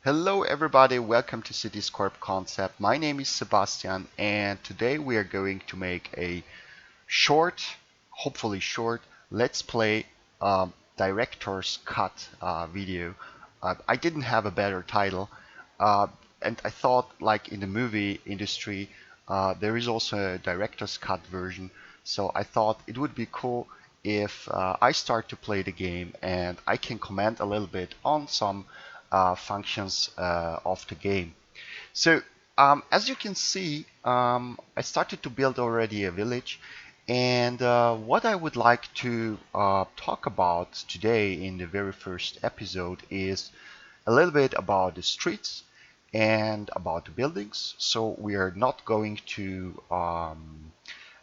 Hello everybody, welcome to CitiesCorp Concept. My name is Sebastian and today we are going to make a short, hopefully short, let's play director's cut video. I didn't have a better title and I thought like in the movie industry there is also a director's cut version, so I thought it would be cool if I start to play the game and I can comment a little bit on some functions of the game. So as you can see, I started to build already a village, and what I would like to talk about today in the very first episode is a little bit about the streets and about the buildings. So we are not going to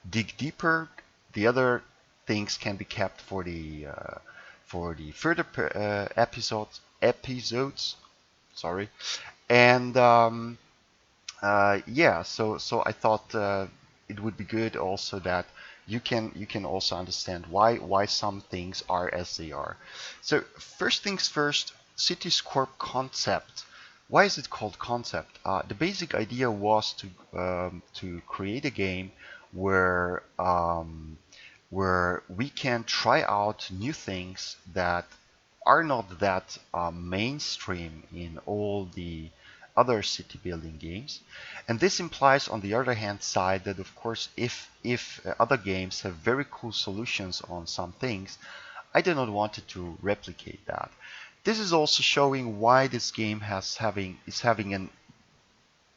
dig deeper. The other things can be kept for the further episodes. Sorry, and yeah, so I thought it would be good also that you can also understand why some things are as they are. So first things first, CitiesCorp concept. Why is it called concept? The basic idea was to create a game where where we can try out new things that are not that mainstream in all the other city building games. And this implies on the other hand side that of course if other games have very cool solutions on some things, I do not want to replicate that. This is also showing why this game is having an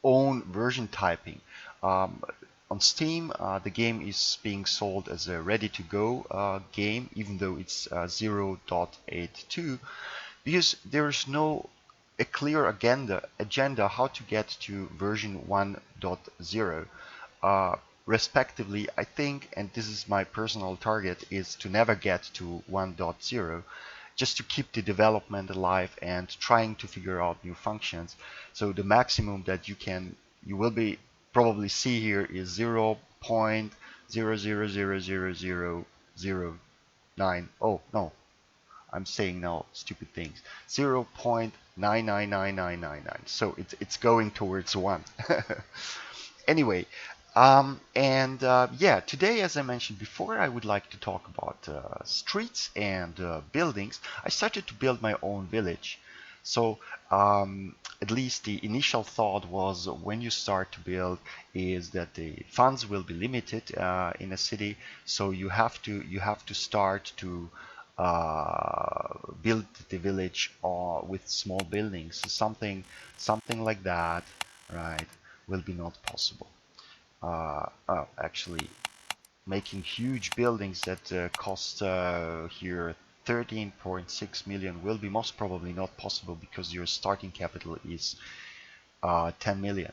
own version typing. On Steam, the game is being sold as a ready-to-go game, even though it's 0.82, because there is no a clear agenda how to get to version 1.0. Respectively, I think, and this is my personal target, is to never get to 1.0, just to keep the development alive and trying to figure out new functions. So the maximum that you will be probably see here is 0.00000009. Oh no, I'm saying now stupid things. 0.999999. So it's going towards 1. Anyway, yeah, today, as I mentioned before, I would like to talk about streets and buildings. I started to build my own village. So at least the initial thought was when you start to build is that the funds will be limited in a city. So you have to start to build the village with small buildings. Something like that, right, will be not possible. Actually, making huge buildings that cost here 13.6 million will be most probably not possible because your starting capital is 10 million.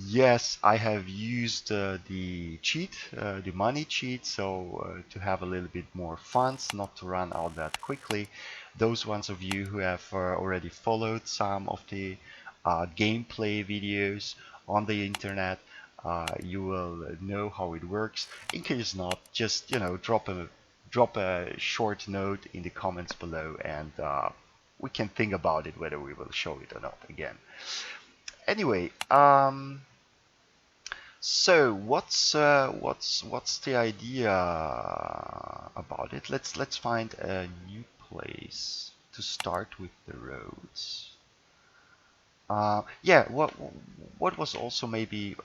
Yes, I have used the cheat, the money cheat, so to have a little bit more funds, not to run out that quickly. Those ones of you who have already followed some of the gameplay videos on the internet, you will know how it works. In case not, just drop a short note in the comments below, and we can think about it whether we will show it or not again. Anyway, so what's the idea about it? Let's find a new place to start with the roads. Yeah, what was also maybe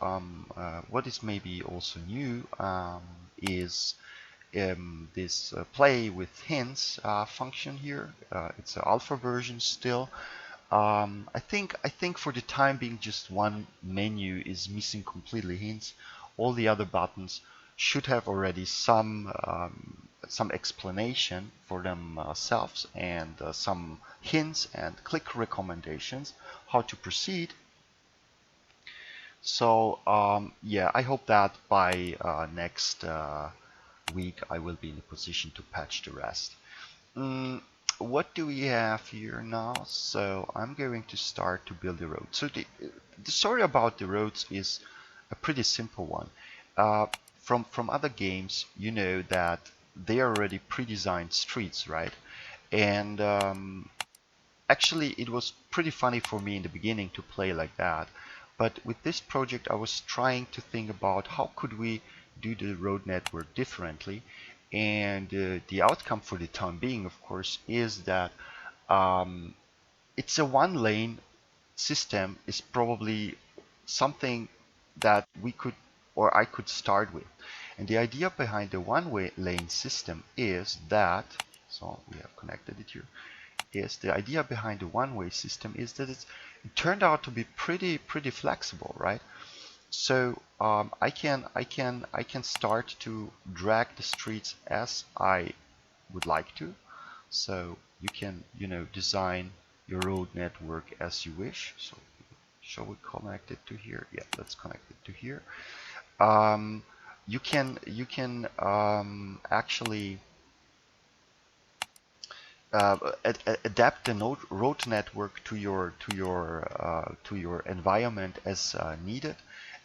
what is maybe also new is this play with hints function here. It's an alpha version still. I think for the time being, just one menu is missing completely hints. All the other buttons should have already some explanation for themselves and some hints and click recommendations how to proceed. So yeah, I hope that by next week I will be in a position to patch the rest. What do we have here now? So I'm going to start to build the road. So the story about the roads is a pretty simple one. From other games, you know that they are already pre-designed streets, right? And actually, it was pretty funny for me in the beginning to play like that. But with this project, I was trying to think about how could we do the road network differently. And the outcome for the time being, of course, is that um, it's a one-lane system is probably something that we could or I could start with. And the idea behind the one-way lane system is that, so we have connected it here, is the idea behind the one-way system is that it turned out to be pretty flexible, right? So I can start to drag the streets as I would like to. So you can design your road network as you wish. So shall we connect it to here? Yeah, let's connect it to here. Um, you can actually adapt the road network to your environment as needed,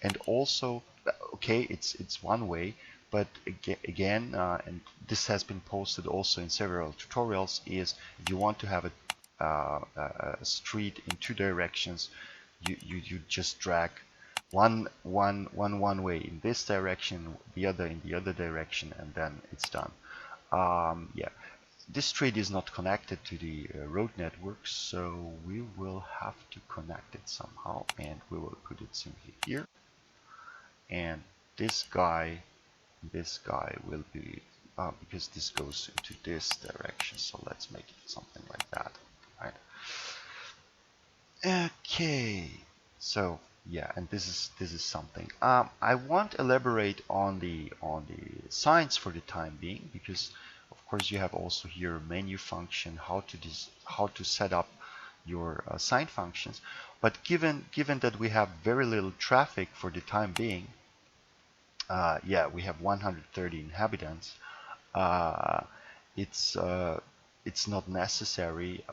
and also okay, it's one way, but again, and this has been posted also in several tutorials, is if you want to have a street in two directions, you just drag one way in this direction, the other in the other direction, and then it's done. Yeah, this street is not connected to the road network, so we will have to connect it somehow, and we will put it simply here. And this guy will be because this goes into this direction, so let's make it something like that, right? Okay, so yeah, and this is something I won't elaborate on the signs for the time being, because of course you have also here a menu function, how to set up your sign functions. But given that we have very little traffic for the time being, yeah, we have 130 inhabitants. Uh, it's uh, it's not necessary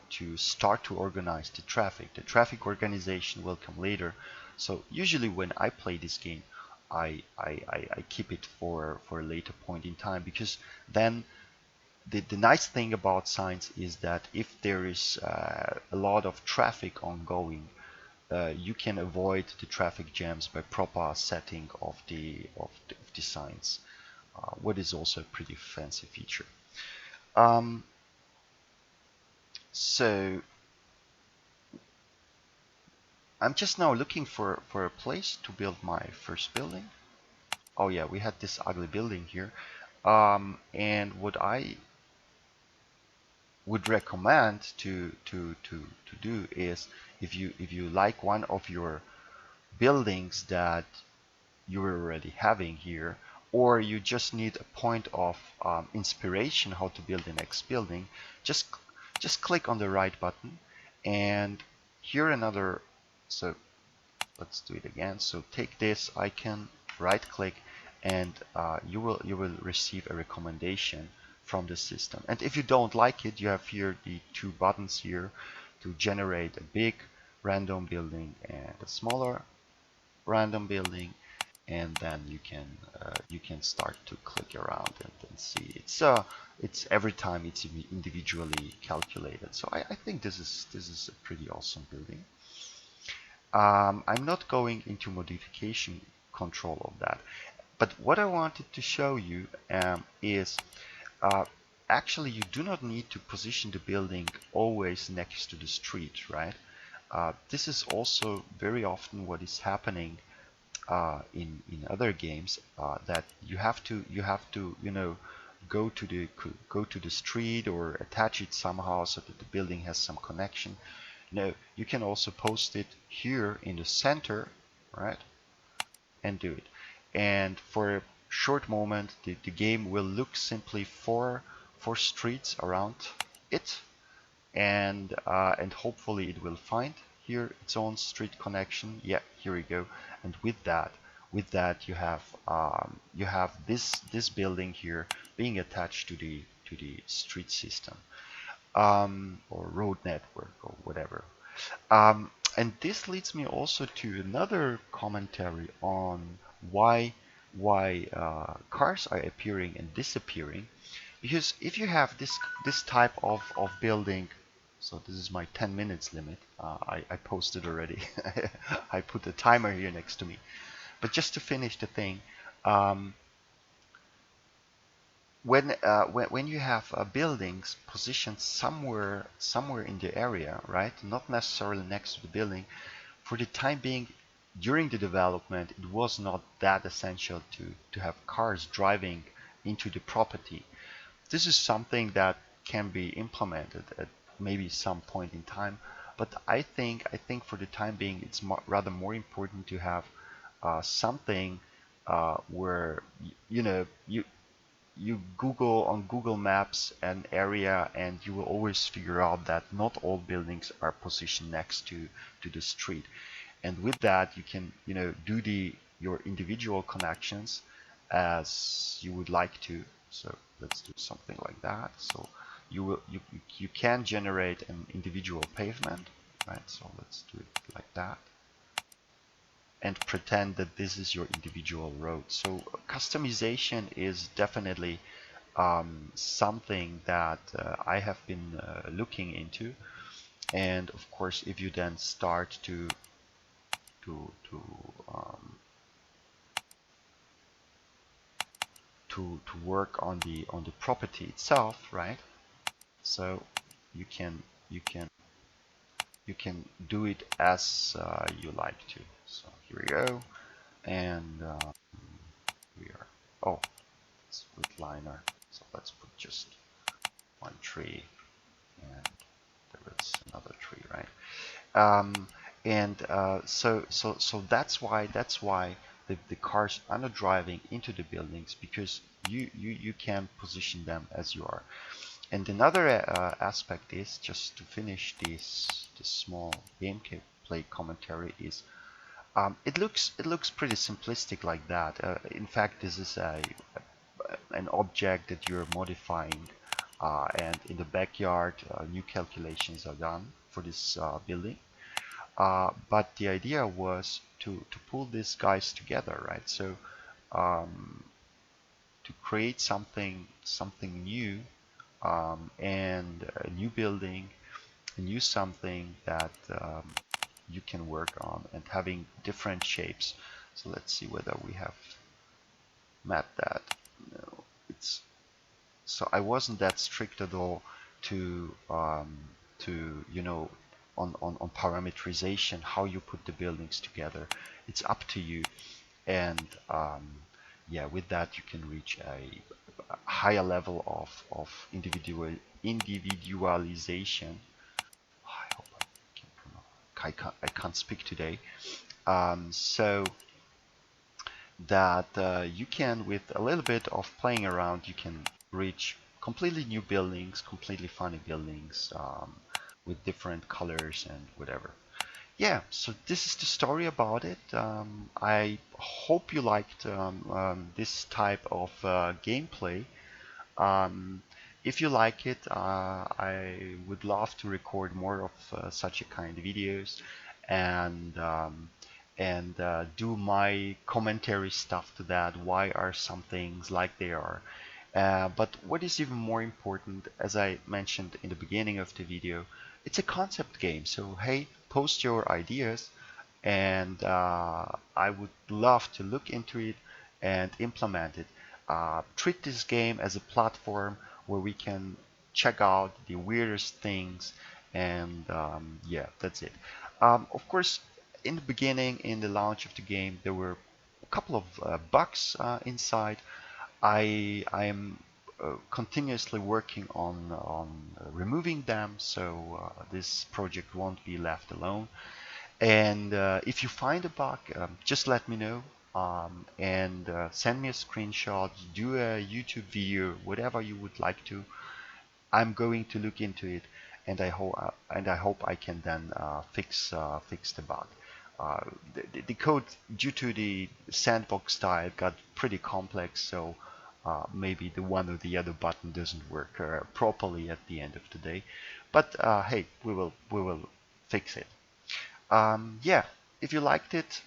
to start to organize the traffic. The traffic organization will come later. So usually when I play this game, I keep it for a later point in time, because then the nice thing about signs is that if there is a lot of traffic ongoing, you can avoid the traffic jams by proper setting of the signs, what is also a pretty fancy feature. Um, so I'm just now looking for a place to build my first building. Oh yeah, we had this ugly building here. And what I would recommend to do is, if you like one of your buildings that you're already having here, or you just need a point of inspiration how to build the next building, just just click on the right button, and here another. So let's do it again. So take this icon, right click, and you will receive a recommendation from the system. And if you don't like it, you have here the two buttons here to generate a big random building and a smaller random building, and then you can start to click around and see. It's every time it's individually calculated. So I think this is a pretty awesome building. I'm not going into modification control of that, but what I wanted to show you is uh, actually you do not need to position the building always next to the street, right? This is also very often what is happening in other games, that you have to go to the street or attach it somehow so that the building has some connection. No, you can also post it here in the center, right, and do it. And for a short moment, the game will look simply for streets around it, and hopefully it will find here its own street connection. Yeah, here we go. And with that you have this building here being attached to the street system, or road network or whatever. And this leads me also to another commentary on why cars are appearing and disappearing. Because if you have this type of building, So this is my 10 minutes limit. I posted already. I put a timer here next to me. But just to finish the thing, um, when you have buildings positioned somewhere in the area, right? Not necessarily next to the building. For the time being, during the development, it was not that essential to have cars driving into the property. This is something that can be implemented at maybe some point in time, but I think for the time being, it's rather more important to have something where you know you Google on Google Maps an area, and you will always figure out that not all buildings are positioned next to the street. And with that, you can do your individual connections as you would like to. So let's do something like that. So you can generate an individual pavement, right? So let's do it like that, and pretend that this is your individual road. So customization is definitely something that I have been looking into. And of course, if you then start to to um, to work on the property itself, right? So you can you can you can do it as you like to. So here we go, and we are it's with liner. So let's put just one tree, and there is another tree, right? Um, and so that's why the cars are not driving into the buildings, because you can position them as you are. And another aspect is, just to finish this small gameplay commentary, is it looks pretty simplistic like that. In fact, this is an object that you're modifying, and in the backyard, new calculations are done for this building. But the idea was to pull these guys together, right? So to create something new, and a new building, a new something that you can work on, and having different shapes. So let's see whether we have mapped that. No, it's so I wasn't that strict at all to on parameterization, how you put the buildings together. It's up to you, and yeah, with that you can reach a higher level of individualization. I hope I can't speak today. So that you can, with a little bit of playing around, you can reach completely new buildings, completely funny buildings, with different colors and whatever. Yeah, so this is the story about it. I hope you liked this type of gameplay. Um, if you like it, I would love to record more of such a kind of videos, and do my commentary stuff to that. Why are some things like they are? But what is even more important, as I mentioned in the beginning of the video, it's a concept game. So hey, post your ideas, and I would love to look into it and implement it. Treat this game as a platform where we can check out the weirdest things, and yeah, that's it. Of course, in the beginning, in the launch of the game, there were a couple of bugs inside. I am continuously working on removing them, so this project won't be left alone. And if you find a bug, just let me know, and send me a screenshot, do a YouTube video, whatever you would like to. I'm going to look into it, and I hope I can then fix the bug. Uh, the code, due to the sandbox style, got pretty complex, so maybe the one or the other button doesn't work properly at the end of the day. But hey, we will fix it. Yeah, if you liked it,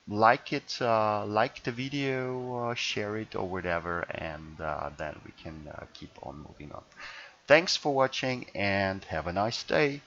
like the video, share it or whatever, and then we can keep on moving on. Thanks for watching and have a nice day.